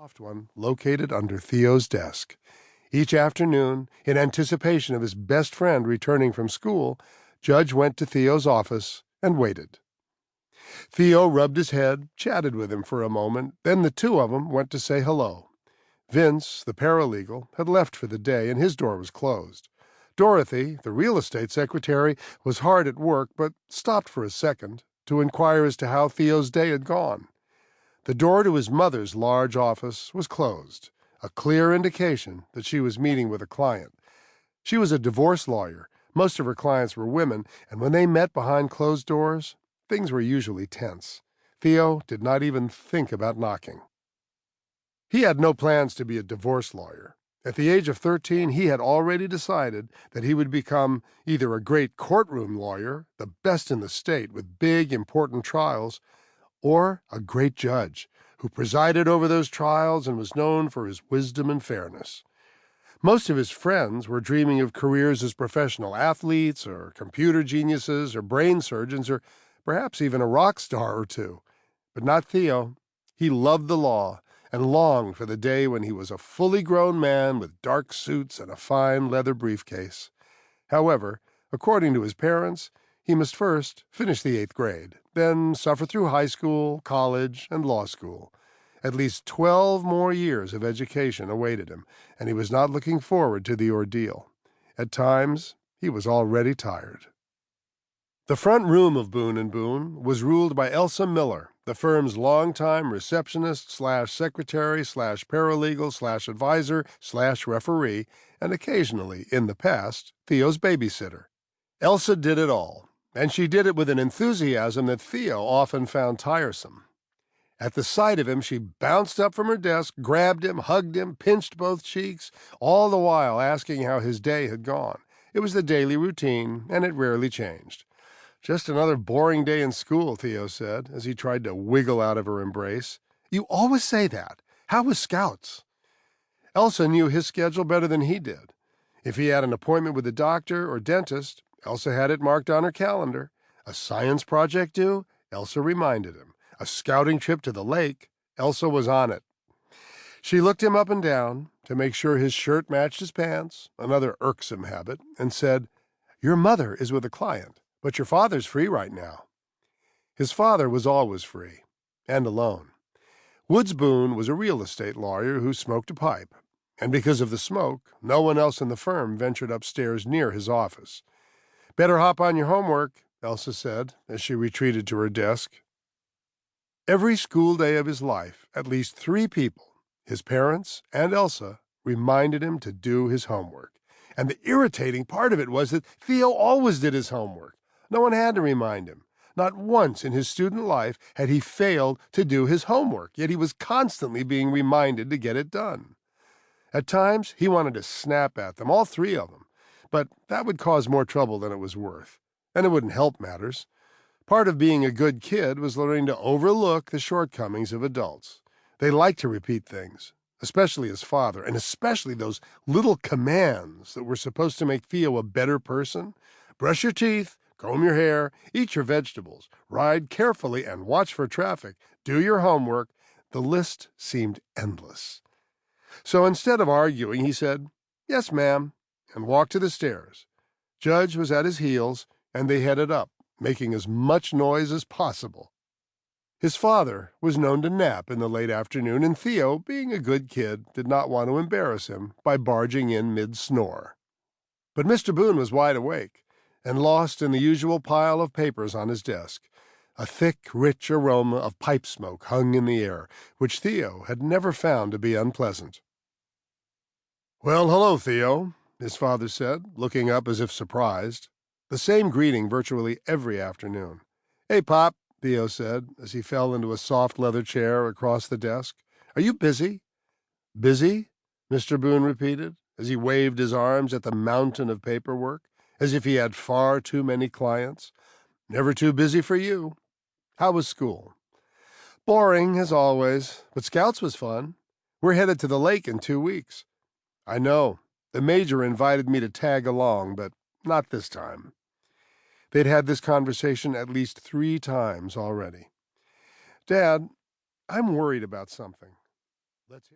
soft one located under Theo's desk. Each afternoon, in anticipation of his best friend returning from school, Judge went to Theo's office and waited. Theo rubbed his head, chatted with him for a moment, then the two of them went to say hello. Vince, the paralegal, had left for the day, and his door was closed. Dorothy, the real estate secretary, was hard at work, but stopped for a second to inquire as to how Theo's day had gone. The door to his mother's large office was closed, a clear indication that she was meeting with a client. She was a divorce lawyer. Most of her clients were women, and when they met behind closed doors, things were usually tense. Theo did not even think about knocking. He had no plans to be a divorce lawyer. At the age of 13, he had already decided that he would become either a great courtroom lawyer, the best in the state with big, important trials, or a great judge who presided over those trials and was known for his wisdom and fairness. Most of his friends were dreaming of careers as professional athletes or computer geniuses or brain surgeons or perhaps even a rock star or two. But not Theo. He loved the law and longed for the day when he was a fully grown man with dark suits and a fine leather briefcase. However, according to his parents, he must first finish the 8th grade, then suffer through high school, college, and law school. At least 12 more years of education awaited him, and he was not looking forward to the ordeal. At times, he was already tired. The front room of Boone & Boone was ruled by Elsa Miller, the firm's longtime receptionist/secretary/paralegal/advisor/referee, and occasionally, in the past, Theo's babysitter. Elsa did it all, and she did it with an enthusiasm that Theo often found tiresome. At the sight of him, she bounced up from her desk, grabbed him, hugged him, pinched both cheeks, all the while asking how his day had gone. It was the daily routine, and it rarely changed. "Just another boring day in school," Theo said, as he tried to wiggle out of her embrace. "You always say that. How was Scouts?" Elsa knew his schedule better than he did. If he had an appointment with the doctor or dentist, Elsa had it marked on her calendar. A science project due? Elsa reminded him. A scouting trip to the lake? Elsa was on it. She looked him up and down to make sure his shirt matched his pants, another irksome habit, and said, "Your mother is with a client, but your father's free right now." His father was always free, and alone. Woods Boone was a real estate lawyer who smoked a pipe, and because of the smoke, no one else in the firm ventured upstairs near his office. "Better hop on your homework," Elsa said, as she retreated to her desk. Every school day of his life, at least 3 people, his parents and Elsa, reminded him to do his homework. And the irritating part of it was that Theo always did his homework. No one had to remind him. Not once in his student life had he failed to do his homework, yet he was constantly being reminded to get it done. At times, he wanted to snap at them, all 3 of them, but that would cause more trouble than it was worth, and it wouldn't help matters. Part of being a good kid was learning to overlook the shortcomings of adults. They liked to repeat things, especially his father, and especially those little commands that were supposed to make Theo a better person. Brush your teeth, comb your hair, eat your vegetables, ride carefully and watch for traffic, do your homework. The list seemed endless. So instead of arguing, he said, "Yes, ma'am," and walked to the stairs. Judge was at his heels, and they headed up, making as much noise as possible. His father was known to nap in the late afternoon, and Theo, being a good kid, did not want to embarrass him by barging in mid-snore. But Mr. Boone was wide awake and lost in the usual pile of papers on his desk. A thick, rich aroma of pipe smoke hung in the air, which Theo had never found to be unpleasant. "Well, hello, Theo," his father said, looking up as if surprised. The same greeting virtually every afternoon. "Hey, Pop," Theo said, as he fell into a soft leather chair across the desk. "Are you busy?" "Busy?" Mr. Boone repeated, as he waved his arms at the mountain of paperwork, as if he had far too many clients. "Never too busy for you. How was school?" "Boring, as always, but Scouts was fun. We're headed to the lake in 2 weeks." "I know. The major invited me to tag along, but not this time." They'd had this conversation at least 3 times already. "Dad, I'm worried about something." "Let's hear